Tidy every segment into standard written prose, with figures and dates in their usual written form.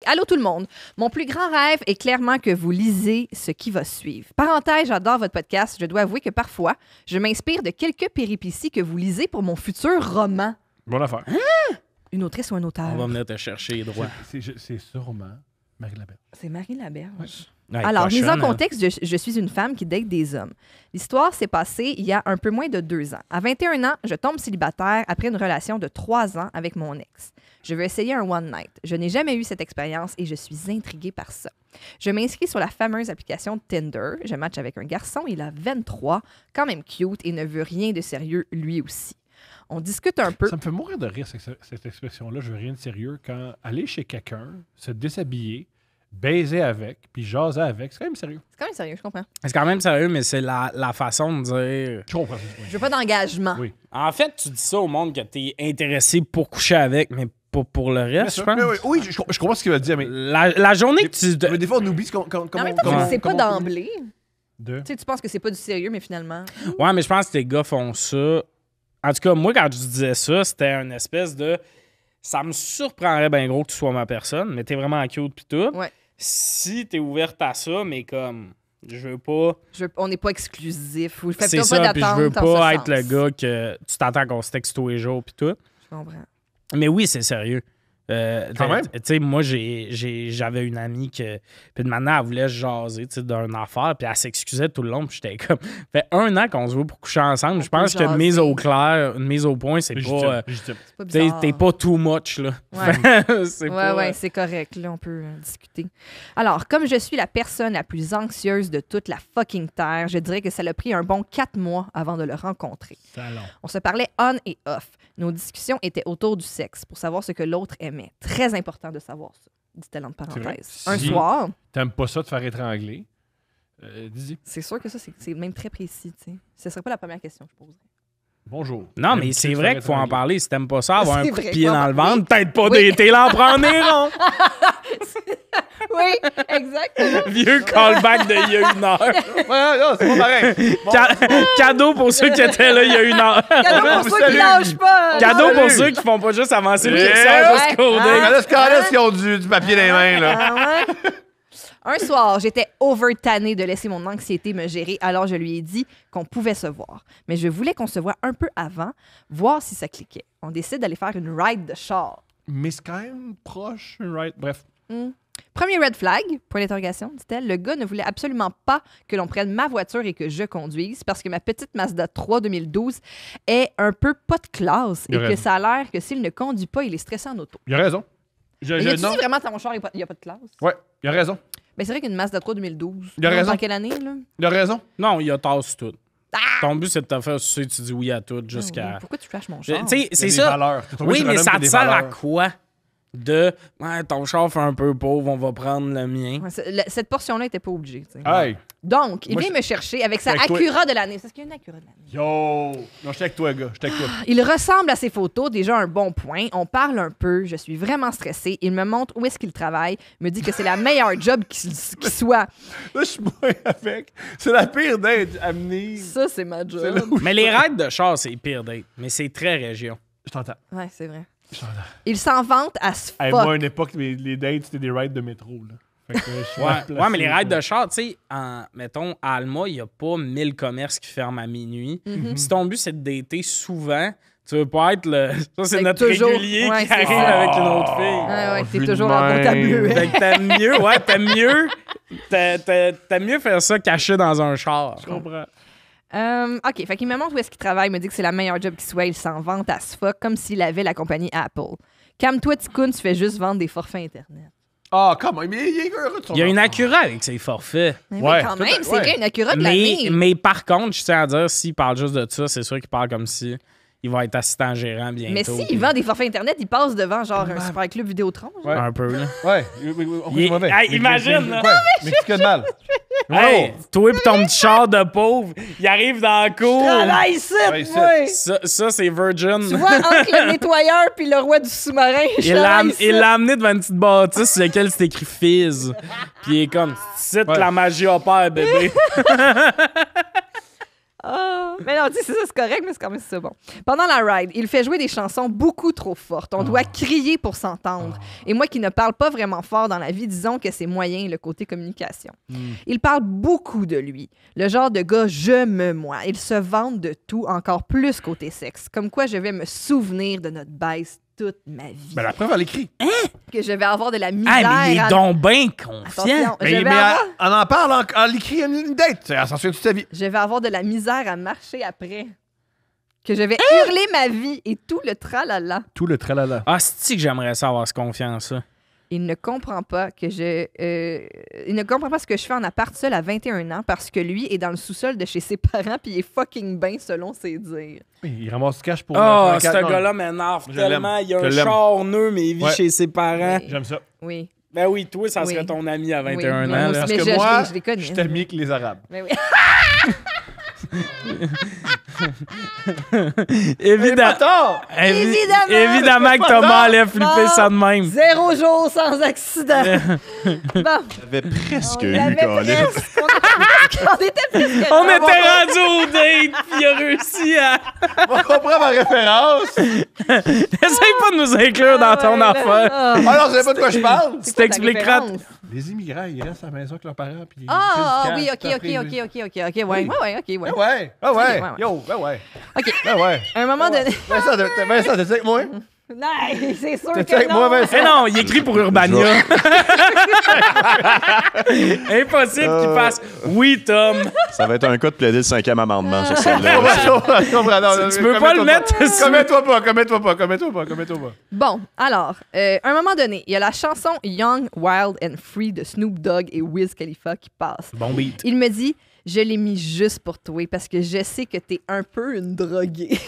Allô tout le monde. Mon plus grand rêve est clairement que vous lisez ce qui va suivre. Parenthèse, j'adore votre podcast. Je dois avouer que parfois, je m'inspire de quelques péripéties que vous lisez pour mon futur roman. Bonne affaire. Une autrice ou un auteur? On va venir te chercher droit. C'est sûrement Marie Laberge. C'est Marie Laberge. Ouais. Ouais, Alors, mise en cochonne, hein. contexte, je suis une femme qui date des hommes. L'histoire s'est passée il y a un peu moins de 2 ans. À 21 ans, je tombe célibataire après une relation de 3 ans avec mon ex. Je veux essayer un one night. Je n'ai jamais eu cette expérience et je suis intriguée par ça. Je m'inscris sur la fameuse application Tinder. Je match avec un garçon, il a 23, quand même cute et ne veut rien de sérieux lui aussi. On discute un peu. Ça me fait mourir de rire, cette expression-là. Je veux rien de sérieux. Quand aller chez quelqu'un, se déshabiller, baiser avec, puis jaser avec, c'est quand même sérieux. C'est quand même sérieux, je comprends. C'est quand même sérieux, mais c'est la façon de dire. Je comprends. Je veux pas d'engagement. Oui. En fait, tu dis ça au monde que t'es intéressé pour coucher avec, mais pas pour le reste, je pense. Oui, je comprends ce qu'il veut dire, mais La journée que tu. mais des fois, on oublie comment En même temps, c'est pas d'emblée. De... Tu sais, tu penses que c'est pas du sérieux, mais finalement... Ouais, mais je pense que les gars font ça. En tout cas, moi, quand je disais ça, c'était une espèce de. Ça me surprendrait bien gros que tu sois ma personne, mais t'es vraiment cute pis tout. Ouais. Si t'es ouverte à ça, mais comme. Je veux pas. On n'est pas exclusif. Vous faites C'est pas ça, puis je veux d'attente en pas ce être le sens. gars que tu t'attends qu'on se texte tous les jours pis tout. Je comprends. Mais oui, c'est sérieux. Quand même. Tu sais, moi, j'avais une amie que. Puis de maintenant, elle voulait jaser d'une affaire, puis elle s'excusait tout le long, puis j'étais comme. Fait 1 an qu'on se voit pour coucher ensemble. Je pense peut qu'une mise jaser. au clair, une mise au point, c'est pas. Légitime. C'est pas T'sais, bizarre. t'es pas too much, là. Ouais. C'est Ouais, pas. ouais, c'est correct. Là, on peut discuter. Alors, comme je suis la personne la plus anxieuse de toute la fucking Terre, je dirais que ça l'a pris un bon 4 mois avant de le rencontrer. Salon. On se parlait on et off. Nos discussions étaient autour du sexe pour savoir ce que l'autre aimait. Très important de savoir ça, dit-elle entre vrai. parenthèses. Un Si- soir, T'aimes pas ça de faire étrangler? Dis-y. c'est sûr que ça, c'est même très précis. Tu sais. Ce serait pas la première question que je poserais. Bonjour. Non, mais Aimes-tu c'est te vrai faire qu'il faut en étrangler? parler. Si t'aimes pas ça, avoir un C'est coup de vrai, pied faut en dans le parler. ventre, peut-être pas Oui. d'été l'en prendre des ronds. Oui, exactement. Vieux callback de il y a 1 heure. Ouais, non, c'est pas pareil. Bon, Cadeau pour ceux qui étaient là il y a 1 heure. Cadeau pour ceux qui lâchent pas. Cadeau pour Salut. ceux qui font pas juste avancer le Yeah. curseur Ouais. jusqu'au Ah. dé. Scandalous qui ont du papier dans les mains, là. Ah ouais? Un soir, j'étais over-tannée de laisser mon anxiété me gérer, alors je lui ai dit qu'on pouvait se voir. Mais je voulais qu'on se voit un peu avant, voir si ça cliquait. On décide d'aller faire une ride de char. Mais c'est quand même proche, right? Bref. Premier red flag, point d'interrogation, dit-elle, le gars ne voulait absolument pas que l'on prenne ma voiture et que je conduise parce que ma petite Mazda 3 2012 est un peu pas de classe Il a et que raison. ça a l'air que s'il ne conduit pas, il est stressé en auto. Il a raison. Mais y a-tu dit vraiment dans mon char, il n'y a pas de classe? Ouais, il a raison. Ben, c'est vrai qu'une Mazda 3 2012. Il a raison. Dans quelle année, là? Il a raison. Non, il y a tasse tout. Ton but, c'est de te faire sucer, tu dis oui à tout jusqu'à. Pourquoi tu flashes mon Tu char? sais, Il y a c'est des ça. valeurs. T'es tombé Oui, sur un mais homme ça qui a te des sert à valeurs. quoi de. Ouais, ton char fait un peu pauvre, on va prendre le mien. Ouais, cette portion-là n'était pas obligée. tu sais. Hey, Donc, il Moi, vient me chercher avec sa avec toi. Acura de l'année. C'est ce qu'il y a une Acura de l'année. yo! Non, j'étais avec toi, gars. J'étais avec toi. Il ressemble à ses photos, déjà un bon point. On parle un peu. Je suis vraiment stressée. Il me montre où est-ce qu'il travaille. Me dit que c'est la meilleure job qui soit. Là, je suis moins avec. C'est la pire d'être amené. Ça, c'est ma C'est là job. où Mais les raids de char, c'est pire d'être. Mais c'est très région. je t'entends. Ouais, c'est vrai. Je t'entends. Il s'en vante à ce Hey, moi, à fuck. une époque, les dates, c'était des rides de métro, là. Fait que, je suis Ouais, mal placé, ouais, mais les raids là. de char, tu sais, mettons, à Alma, il n'y a pas 1000 commerces qui ferment à minuit. Mhm. Si ton but, c'est de dater souvent, tu veux pas être le. Ça, c'est Fait que notre toujours- régulier ouais, qui c'est arrive ça. avec une autre fille. Ouais, ouais, t'es vu de toujours en même. compte bleu. Fait que t'aimes mieux faire ça caché dans un char. Je comprends. OK, fait qu'il me montre où est-ce qu'il travaille, il me dit que c'est la meilleure job qui soit, il s'en vante à ce fuck, comme s'il avait la compagnie Apple. Calme-toi, Ticoun, tu fais juste vendre des forfaits Internet. Ah, comment? Mais il est heureux de son Il y a une enfant. Acura avec ses forfaits. Mais Ouais, oui, quand tout même, à- c'est ouais. vrai, une Acura de l'année. Mais par contre, je tiens à dire, s'il parle juste de ça, c'est sûr qu'il parle comme si il va être assistant gérant bientôt. Mais s'il vend des forfaits Internet, il passe devant genre un super club Vidéotron. genre. Ouais. Un peu, là. Ouais, on Il est- est mauvais. Hey, imagine, là. Mais qu'est-ce qu'il y a de mal? Hey, toi pis ton petit char de pauvre, il arrive dans la cour. Travaille ici, Ouais, ici. moi! Ça c'est Virgin. Tu vois, entre le nettoyeur puis le roi du sous-marin, je Il l'a travaille ici. il l'a amené devant une petite bâtisse sur laquelle c'est écrit Fizz. Puis il est comme, c'est Ouais. la magie opère, bébé. Mais non, tu sais, c'est correct, mais c'est quand même ça bon. Pendant la ride, il fait jouer des chansons beaucoup trop fortes. On doit crier pour s'entendre. Et moi qui ne parle pas vraiment fort dans la vie, disons que c'est moyen le côté communication. Il parle beaucoup de lui. Le genre de gars, je me moi. Il se vante de tout, encore plus côté sexe. Comme quoi je vais me souvenir de notre baisse toute ma vie. Ben, la preuve, elle écrit. Que je vais avoir de la misère. mais il est donc bien confiant. Attention, Mais on en parle, elle écrit une date. Elle s'en souvient toute sa vie. Je vais avoir de la misère à marcher après. Que je vais hurler ma vie et tout le tralala. Tout le tralala. Ah, c'est-tu que j'aimerais ça avoir cette confiance-là? Il ne comprend pas que il ne comprend pas ce que je fais en appart seul à 21 ans parce que lui est dans le sous-sol de chez ses parents puis il est fucking bien selon ses dires. Il ramasse du cash pour... Oh, faire ce non. gars-là m'énerve Je tellement. l'aime. Il a Je un l'aime. char neuf, mais il vit Ouais. chez ses parents. Oui. J'aime ça. Oui. Ben oui, toi, ça serait Oui. ton ami à 21 Oui, ans. mais là. moi Parce mais que je moi, les connais. je suis ami avec les Arabes. Mais oui. Évidemment. Évidemment que Thomas allait flipper ça de même. 0 jour sans accident. Bon, J'avais presque on eu, l'avait Colin. presque. On était presque. On était rendu au date, puis il a réussi à... On comprend ma référence. Essaye pas de nous inclure dans ton affaire. Ah non, je sais pas de quoi je parle. Tu t'expliqueras. Les immigrants, ils restent à la maison avec leurs parents. Puis Ah, ils oui, font du cash, ok. après, Ouais, ok, ouais. Ouais. Ah ouais. ouais. Yo, ben ouais. Ok, Ben ouais. à un moment donné. Vincent, t'es avec moi? Non, c'est sûr T'es que avec moi, non. Vincent? Mais non, il écrit pour Urbania. Impossible qu'il fasse « Oui, Tom ». Ça va être un cas de plaider le 5e amendement sur celle-là. Tu peux pas le mettre sur- Commets-toi pas. Bon, alors, à un moment donné, il y a la chanson Young, Wild and Free de Snoop Dogg et Wiz Khalifa qui passe. Bon beat. Il me dit, je l'ai mis juste pour toi parce que je sais que t'es un peu une droguée.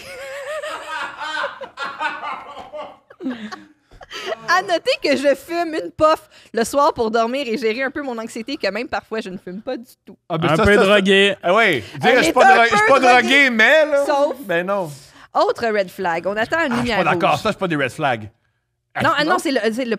À noter que je fume une puff le soir pour dormir et gérer un peu mon anxiété, que même parfois je ne fume pas du tout. Ah, ben Un ça, peu ça, drogué. Ah ouais. Dire, Elle je suis est pas un je suis peu pas drogué, droguée. mais là. Sauf- Ben non. Autre red flag, on attend une Je suis lumière pas d'accord. rouge. Ça, c'est pas des red flags. Non, c'est le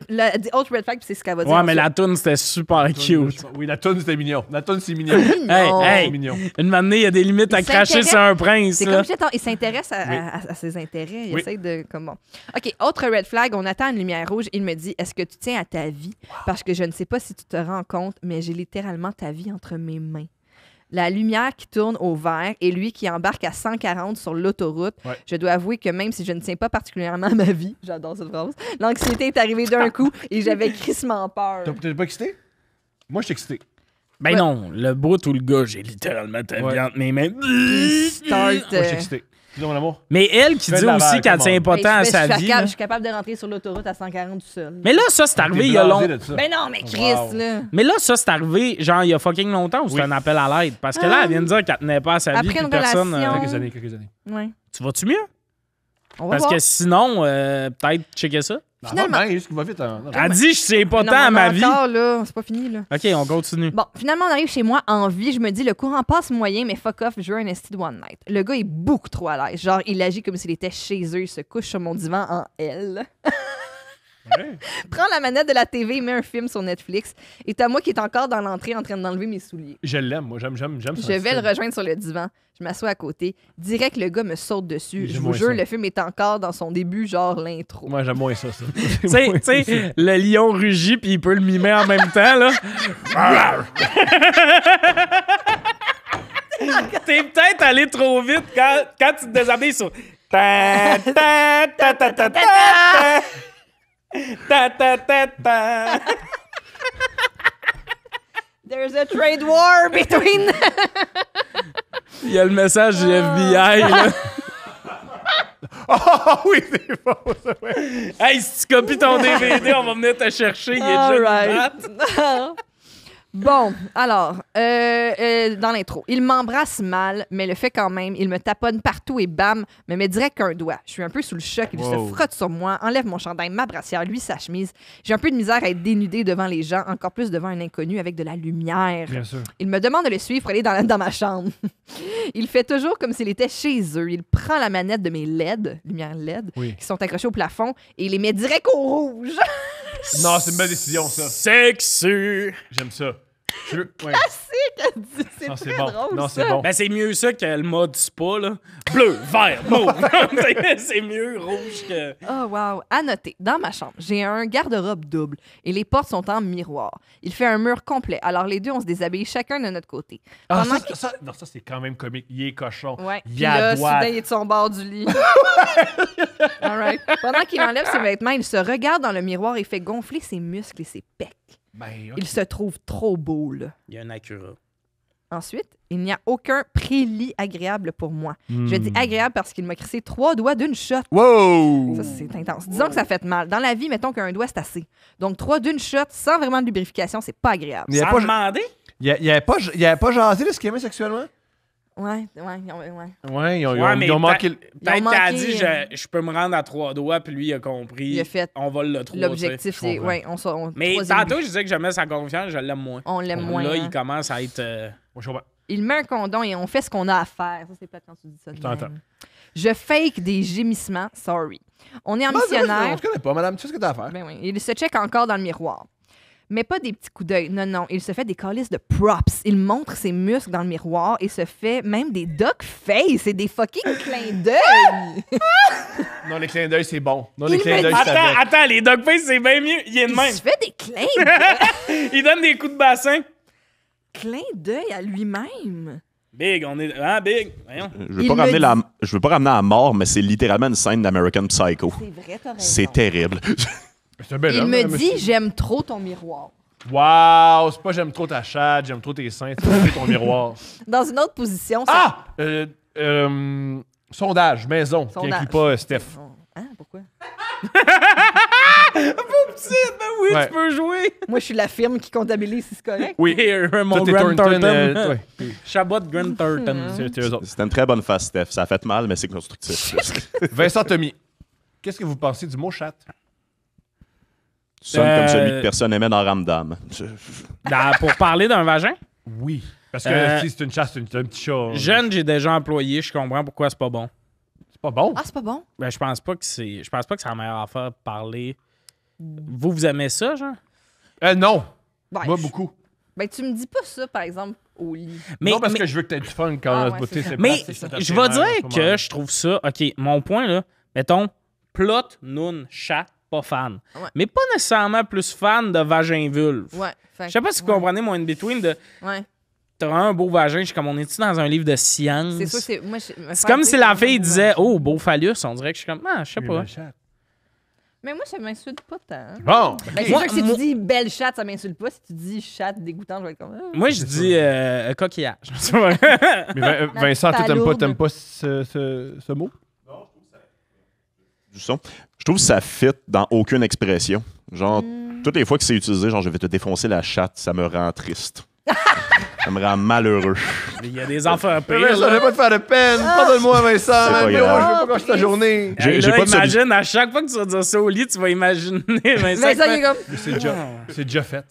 autre red flag, puis c'est ce qu'elle va dire. Ouais, mais la toune, c'était super cute. Oui, la toune, c'était mignon. La toune, c'est mignon. Non. Hey, C'est mignon. Une matinée, il y a des limites à Il cracher s'intéresse- sur un prince. C'est là. comme si il s'intéresse Oui. à ses intérêts. Il Oui. essaie de. Comment. OK, autre red flag, on attend une lumière rouge. Il me dit, est-ce que tu tiens à ta vie? Parce que je ne sais pas si tu te rends compte, mais j'ai littéralement ta vie entre mes mains. La lumière qui tourne au vert et lui qui embarque à 140 sur l'autoroute. Ouais. Je dois avouer que même si je ne tiens pas particulièrement à ma vie, j'adore cette phrase, l'anxiété est arrivée d'un coup et j'avais crissement peur. T'es pas excité? Moi, je suis excité. Ben Ouais. non, le bout ou le gars, j'ai littéralement ta vie Ouais. entre mes mains. Start, Moi, je suis excité. Dis donc, mon amour. Mais elle qui Fais dit de la aussi vague, qu'elle come tient on. pas tant à je sa suis vie. capable, là. je suis capable de rentrer sur l'autoroute à 140 tout seul. Mais là, ça, c'est arrivé il y a longtemps. Ben non, mais Chris, Wow. là. Mais là, ça, c'est arrivé, genre, il y a fucking longtemps ou c'est Oui. un appel à l'aide? Parce que là, elle vient de dire qu'elle tenait pas à sa vie, Après puis une personne... relation- Quelques années. Ouais. Tu vas-tu mieux? On va Parce voir. que sinon, peut-être checker ça. Finalement. Non, juste qu'il va vite. Hein. Non, Elle dit, je sais pas Non, tant à on ma est vie. encore, là. C'est pas fini, là. OK, on continue. Bon, finalement, on arrive chez moi en vie. Je me dis, le courant passe moyen, mais fuck off, je veux un esti de one night. Le gars est beaucoup trop à l'aise. Genre, il agit comme s'il était chez eux. Il se couche sur mon divan en L. Ouais. Prends la manette de la TV, met un film sur Netflix. Et t'as moi qui est encore dans l'entrée en train d'enlever mes souliers. Je l'aime, moi. J'aime son Je vais style. le rejoindre sur le divan. Je m'assois à côté. Direct, le gars me saute dessus. J'aime Je vous moins jure, ça. le film est encore dans son début, genre l'intro. Moi, j'aime moins ça. Tu sais, le lion rugit puis il peut le mimer en même temps, là. T'es peut-être allé trop vite quand tu te déshabilles sur... Ta, ta, ta, ta, ta, ta, ta. Ta, ta, ta, ta. There's a trade war between... Il y a le message du FBI, là. Ah oui, c'est faux, ça, ouais. Hey, si tu copies ton DVD, on va venir te chercher. Il est déjà Alright. une Bon, alors, dans l'intro, il m'embrasse mal, mais le fait quand même. Il me taponne partout et bam, me met direct qu'un doigt. Je suis un peu sous le choc. Il Wow. se frotte sur moi, enlève mon chandail, ma brassière, lui sa chemise. J'ai un peu de misère à être dénudée devant les gens, encore plus devant un inconnu avec de la lumière. Bien sûr. Il me demande de le suivre pour aller dans ma chambre. Il fait toujours comme s'il était chez eux. Il prend la manette de mes LED, lumières LED, Oui. qui sont accrochées au plafond, et il les met direct au rouge. Non, c'est une belle décision, ça. Sexy. J'aime ça. Ouais. Classique! qu'elle dit. C'est Non, très c'est bon. drôle, Non, ça. c'est bon. Ben, c'est mieux ça que le mode spa, là. Bleu, vert, mauve. C'est mieux rouge que... Oh, wow. À noter, dans ma chambre, j'ai un garde-robe double et les portes sont en miroir. Il fait un mur complet, alors les deux, on se déshabille chacun de notre côté. Ah, Pendant non, ça, c'est quand même comique. Il est cochon. Ouais. Il Puis a là, droite. soudain, il est de son bord du lit. All right. Pendant qu'il enlève ses vêtements, il se regarde dans le miroir et fait gonfler ses muscles et ses pecs. Ben, ok. Il se trouve trop beau, là. Il y a un Acura. Ensuite, il n'y a aucun prélit agréable pour moi. Je dis Hmm. agréable parce qu'il m'a crissé 3 doigts d'une shot. Wow! Ça, c'est intense. Disons que ça fait mal. Dans la vie, mettons qu'un doigt, c'est assez. Donc, 3 d'une shot, sans vraiment de lubrification, c'est pas agréable. Il y a Sans pas- demander? Il avait pas jasé de ce qu'il aimait sexuellement? Ouais. Ouais, ils ont mais manqué. Peut-être Ils ont qu'elle a manqué, dit je peux me rendre à 3 doigts, puis lui, il a compris. Il a fait On vole le 3. l'objectif, c'est. comprends. Ouais, Mais troisième tantôt, but. je disais que j'aimais sa confiance, je l'aime moins. On l'aime moins. Là, hein. il commence à être. Moi, je comprends. Il met un condom et on fait ce qu'on a à faire. Ça, c'est plate quand tu dis ça. de t'entends. même. Je fake des gémissements. Sorry. On est en On missionnaire. se connaît pas, madame. Tu sais ce que t'as à faire. Ben oui. Il se check encore dans le miroir. Mais pas des petits coups d'œil. Non, non. Il se fait des calices de props. Il montre ses muscles dans le miroir et se fait même des duck face et des fucking clins d'œil. Non, les clins d'œil, c'est bon. Non, Il les clins met- d'œil, c'est avec. Attends, les dogface, c'est bien mieux. Il est de Il même. se fait des clins d'œil. Il donne des coups de bassin. Clin d'œil à lui-même. Big, on est. Hein, Big? Voyons. Je veux Il pas me ramener dit- je veux pas ramener à mort, mais c'est littéralement une scène d'American Psycho. C'est vrai, t'as raison. C'est terrible. C'est un bel Il homme, me hein, dit, monsieur. j'aime trop ton miroir. Waouh, c'est pas j'aime trop ta chatte, j'aime trop tes seins, c'est ton miroir. Dans une autre position, c'est... Ah! Sondage, maison, qui Sondage. inclut pas Steph. Hein, pourquoi? Oui, Ouais. tu peux jouer. Moi, je suis la firme qui comptabilise si c'est correct. Oui. Here, mon Toi, t'es Grand Thornton, Thornton. ouais. Chabot Grand Thornton. C'est eux autres. C'était une très bonne face, Steph. Ça a fait mal, mais c'est constructif. Vincent Tommy, qu'est-ce que vous pensez du mot chatte? Tu sonnes comme celui que personne aimait dans Ramdam. Pour parler d'un vagin, Oui. Parce que si c'est une chatte, c'est un petit chat. jeune, j'ai déjà employé. Je comprends pourquoi c'est pas bon. C'est pas bon. Ah, c'est pas bon? Ben, je pense pas que c'est la meilleure affaire de parler. Vous aimez ça, genre? Non. Ben, Moi, je- beaucoup. Ben, tu me dis pas ça, par exemple, au lit. Non, parce que je veux que tu aies du fun quand Ah, on ouais, a beauté, c'est ça. Mais plate, c'est je vais à dire ce que moment-là. je trouve ça. OK, mon point, là, mettons, plot, noun, chat, pas fan. Ouais. Mais pas nécessairement plus fan de vagin-vulve. Ouais. Fait Je sais pas si vous comprenez mon in-between de Ouais. t'as un beau vagin, je suis comme on est-tu dans un livre de science? C'est sûr, c'est... Moi, C'est comme si la fille disait oh, beau phallus, on dirait que je suis comme ah, je sais Oui, pas. ma chatte. Mais moi, ça m'insulte pas tant. Bon. Ben, c'est Moi- sûr que si moi- tu dis belle chatte, ça m'insulte pas. Si tu dis chatte dégoûtante, je vais être comme... Ah. Moi je dis coquillage. C'est vrai. Mais Vincent, toi, palourde. t'aimes pas ce mot? Du son. Je trouve que ça fit dans aucune expression. Genre, toutes les fois que c'est utilisé, genre, je vais te défoncer la chatte, ça me rend triste. Ça me rend malheureux. Il y a des enfants pires. Vincent, je là. vais pas te faire de peine. Pardonne-moi, Vincent. pas Mais grave. je veux pas gâcher ta journée. J'ai Hey, là, pas de solution. imagine, à chaque fois que tu vas dire ça au lit, tu vas imaginer Vincent. Vincent, il est comme... C'est déjà fait.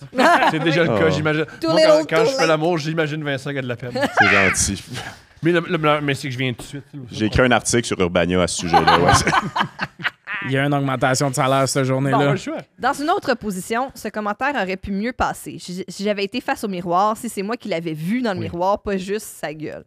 C'est déjà le cas, Oh. j'imagine. Too Moi, little, quand too je fais late. l'amour, j'imagine Vincent qui a de la peine. C'est gentil. Mais c'est que je viens tout de suite. J'ai écrit un article sur Urbania à ce sujet-là. Ouais. Il y a une augmentation de salaire cette journée-là. Bon, le choix. Dans une autre position, ce commentaire aurait pu mieux passer si j'avais été face au miroir, si c'est moi qui l'avais vu dans le miroir, pas juste sa gueule.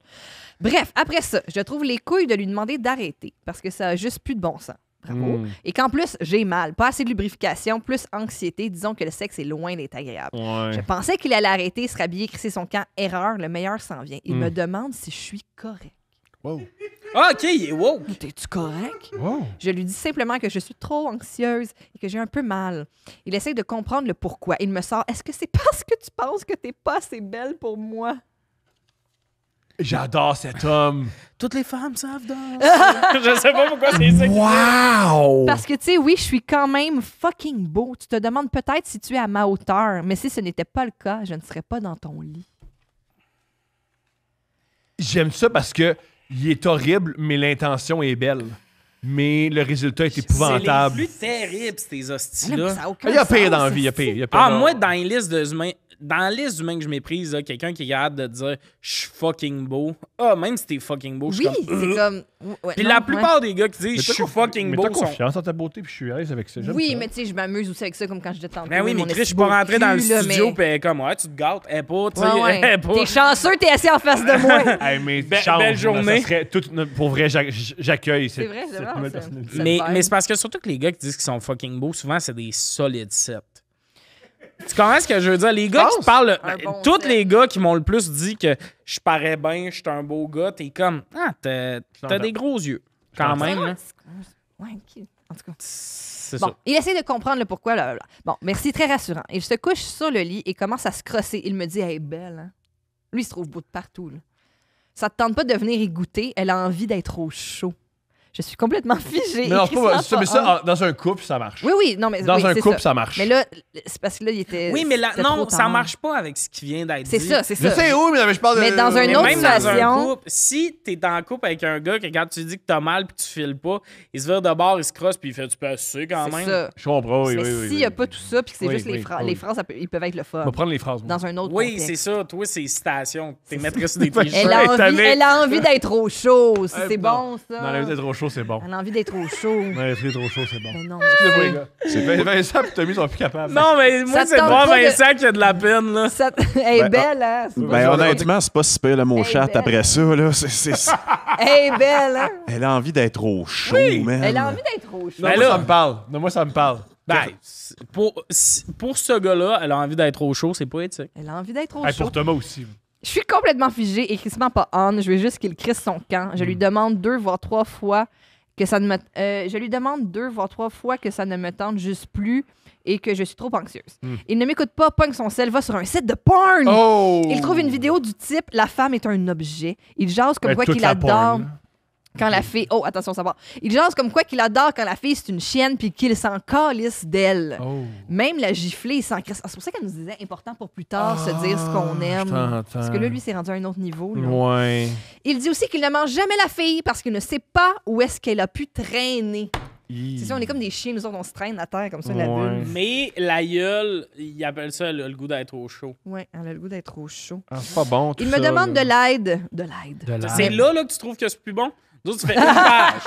Bref, après ça, je trouve les couilles de lui demander d'arrêter parce que ça a juste plus de bon sens. Bravo. Et qu'en plus, j'ai mal. Pas assez de lubrification, plus anxiété. Disons que le sexe est loin d'être agréable. Je Ouais. pensais qu'il allait arrêter, se rhabiller, crisser son camp. Erreur, le meilleur s'en vient. Il me demande si je suis correct. Wow. Ah, OK, il est woke. T'es-tu correct? Wow. Je lui dis simplement que je suis trop anxieuse et que j'ai un peu mal. Il essaie de comprendre le pourquoi. Il me sort « Est-ce que c'est parce que tu penses que t'es pas assez belle pour moi? J'adore cet homme. Toutes les femmes savent danser. Je sais pas pourquoi c'est ça. Wow! Parce que, tu sais, oui, je suis quand même fucking beau. Tu te demandes peut-être si tu es à ma hauteur, mais si ce n'était pas le cas, je ne serais pas dans ton lit. J'aime ça parce que il est horrible, mais l'intention est belle. Mais le résultat est épouvantable. C'est les plus terribles, ces Ah, mais hosties-là. ça a aucun Il y a pire sens, dans la vie, il y a c'est pire. il y a Ah, pire. moi, dans les listes dans la liste d'humains que je méprise, là, quelqu'un qui est capable de dire « je suis fucking beau ». Ah, même si t'es fucking beau, je suis Oui, comme... c'est comme. Ouais, Puis non, la plupart des gars qui Mais disent « je t'as suis confi- fucking mais beau t'as sont... confiance en ta beauté, puis je suis à l'aise avec ça. j'aime Oui, ça. mais tu sais, je m'amuse aussi avec ça, comme quand je disais tantôt. Ben oui, mais mon Chris, je suis beau pas rentré dans le cul, là, studio, mais- puis elle est comme « ouais, tu te gâtes. » Elle est pas, tu sais, Ouais, ouais. elle est pas... T'es chanceux, t'es assis en face de moi. Hey, mais belle journée. Ça serait pour vrai, j'accueille. C'est vrai, c'est cette vrai, nouvelle ça. personnalité. Ça Mais, te mais vibe. c'est parce que surtout que les gars qui disent qu'ils sont fucking beaux, souvent, c'est des solides sets. Tu comprends ce que je veux dire? Les gars qui te parlent... Un bon tous set. les gars qui m'ont le plus dit que je parais bien, je suis un beau gars, t'es comme... Ah, t'as des gros yeux. Quand même, là. Ouais, ok. En tout cas. C'est Bon, ça. il essaie de comprendre le pourquoi. Là. Bon, merci, très rassurant. Il se couche sur le lit et commence à se crosser. Il me dit, elle est belle, hein? Lui, il se trouve beau de partout, là. Ça te tente pas de venir y goûter. Elle a envie d'être au chaud. Je suis complètement figée. Mais non, c'est pas ça, mais on. ça, dans un couple, ça marche. Oui, oui, non, mais Dans oui, un c'est couple, ça. ça marche. Mais là, c'est parce que là, il était. Oui, mais là, c'était non, trop ça tard. marche pas avec ce qui vient d'être dit. C'est ça, c'est Je ça. sais où, mais je parle de. Mais dans un Mais autre même dans un situation- couple, si t'es en couple avec un gars que quand tu dis que t'as mal puis tu files pas, il se vire de bord, il se crosse puis il fait « tu peux assurer quand C'est même ». ça. Je comprends, oui, mais oui, oui. s'il n'y a pas tout ça, puis que c'est Oui, juste les, oui, oui. les phrases, ils peuvent être le fun. On va prendre les phrases. moi. Dans un autre Oui, contexte. c'est ça. Toi, c'est citation. T'es maîtresse des t-shirts. Elle a envie d'être au chaud. Si c'est non. bon, ça. Non, la vie d'être trop chaud, c'est bon. Elle a envie d'être au chaud. Non, la vie d'être trop chaud, c'est bon. Mais non, Excusez-moi, les mais gars. C'est Vincent et Tommy sont plus capables. Non, mais moi, Ça te c'est tente pas pas de- Vincent qui a de la peine, là. ça... Elle est Ben, belle, hein? Ben, honnêtement, c'est pas si pire le mot Hey, chat belle. après ça. Là. Elle est belle, hein? Elle a envie d'être au chaud, man. Elle a envie d'être au chaud. Non, Ben moi, là- ça me parle. Non, moi, ça me parle. Ben, pour ce gars-là, elle a envie d'être au chaud, c'est pas éthique. Elle a envie d'être au Hey, chaud. pour Thomas aussi. Je suis complètement figée et crissement pas on. Je veux juste qu'il crisse son camp. Je lui demande 2 voire 3 fois que ça ne me... je lui demande 2 voire 3 fois que ça ne me tente juste plus et que je suis trop anxieuse. Il ne m'écoute pas, pogne son sel, va sur un site de porn. Oh! Il trouve une vidéo du type « La femme est un objet ». Il jase comme Ben, quoi toute qu'il la adore porn, là. quand la fille... Oh, attention, ça va. Il jase comme quoi qu'il adore quand la fille, c'est une chienne puis qu'il s'en calisse d'elle. Oh. Même la gifler, il s'en crisse. Ah, c'est pour ça qu'elle nous disait important pour plus tard se dire ce qu'on aime. je t'entends. Parce que là, lui, c'est rendu à un autre niveau. là. Ouais. Il dit aussi qu'il ne mange jamais la fille parce qu'il ne sait pas où est-ce qu'elle a pu traîner. C'est ça, on est comme des chiens, nous autres, on se traîne à terre comme ça, la Ouais. vulve. Mais la gueule, il appelle ça le goût d'être au chaud. Ouais, elle a le goût d'être au chaud. Ah, c'est pas bon. tout Il me ça, demande là. de l'aide. De l'aide. De l'aide. C'est là que tu trouves que c'est plus bon? Nous autres, tu fais une page.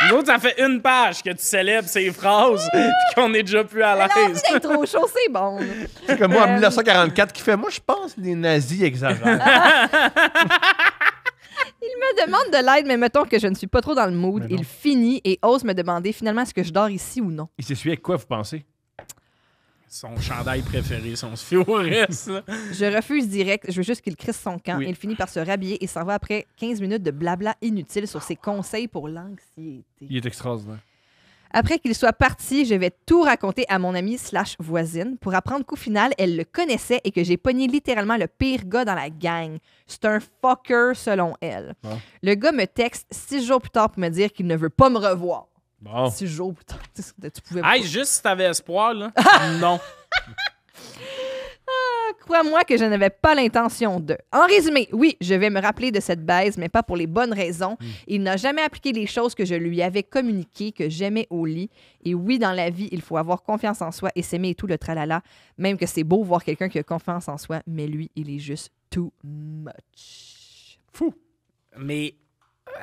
Nous autres, ça fait une page que tu célèbres ces phrases puis qu'on est déjà plus à Elle a envie l'aise. d'être au chaud, c'est bon. là. C'est comme moi, en 1944, qui fait moi, je pense que les nazis exagèrent. Il me demande de l'aide, mais mettons que je ne suis pas trop dans le mood. Mais non. Il finit et ose me demander finalement est-ce que je dors ici ou non. Il s'essuie avec quoi, vous pensez? Son chandail préféré, son se fie au reste. là. Je refuse direct. Je veux juste qu'il crisse son camp. Oui. Il finit par se rhabiller et s'en va après 15 minutes de blabla inutile sur ses conseils pour l'anxiété. Il est extraordinaire. Après qu'il soit parti, je vais tout raconter à mon amie / voisine pour apprendre qu'au final, elle le connaissait et que j'ai pogné littéralement le pire gars dans la gang. C'est un fucker selon elle. Ah. Le gars me texte 6 jours plus tard pour me dire qu'il ne veut pas me revoir. Bon. 6 jours plus tard. Tu pouvais pas. Hey, juste si t'avais espoir, là. Non. Crois-moi que je n'avais pas l'intention de. En résumé, oui, je vais me rappeler de cette baise, mais pas pour les bonnes raisons. Il n'a jamais appliqué les choses que je lui avais communiquées, que j'aimais au lit. Et oui, dans la vie, il faut avoir confiance en soi et s'aimer et tout le tralala. Même que c'est beau voir quelqu'un qui a confiance en soi, mais lui, il est juste too much. Fou. Mais,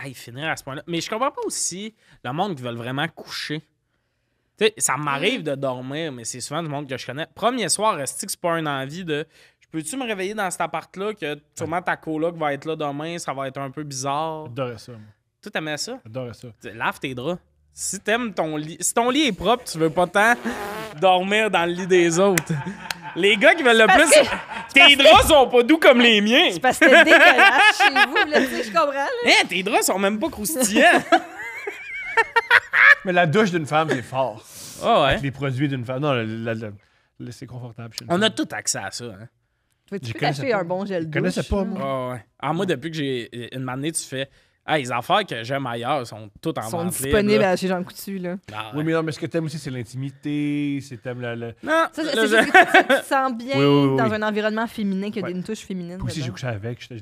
hey, finir à ce point-là. Mais je comprends pas aussi le monde qui veut vraiment coucher. Tu sais, ça m'arrive de dormir, mais c'est souvent du monde que je connais. Premier soir, est-ce que c'est pas une envie de. Peux-tu me réveiller dans cet appart-là que sûrement ta coloc va être là demain, ça va être un peu bizarre? J'adorais ça, moi. Toi, t'aimais ça? J'adorais ça. Lave tes draps. Si t'aimes ton lit, si ton lit est propre, tu veux pas tant dormir dans le lit des autres. Les gars qui veulent le plus. Tes draps sont pas doux comme les miens. C'est parce que c'est dégueulasse chez vous, là, tu sais, je comprends. Là. Hein, tes draps sont même pas croustillants. Mais la douche d'une femme, c'est fort. Ah ouais. Avec les produits d'une femme. Non, c'est confortable chez une On a femme. tout accès à ça. Hein. Tu Je peux connaissais t'acheter pas. un bon gel douche. Je connaissais pas, là. moi. Ah ouais. Ah, moi, depuis que j'ai une année, tu fais. Ah, les affaires que j'aime ailleurs sont toutes en Ils sont vente disponibles libre, là. chez Jean Coutu, là. Ah, Oui, mais non, mais ce que t'aimes aussi, c'est l'intimité, c'est t'aimes la... Non, Ça, c'est là, juste que tu te sens bien Oui, oui. dans un environnement féminin qui a Ouais. une touche féminine. Puis aussi, j'ai dedans. couché avec, je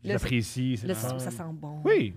Là, l'apprécie, c'est Là, le fun. ça sent bon. Oui,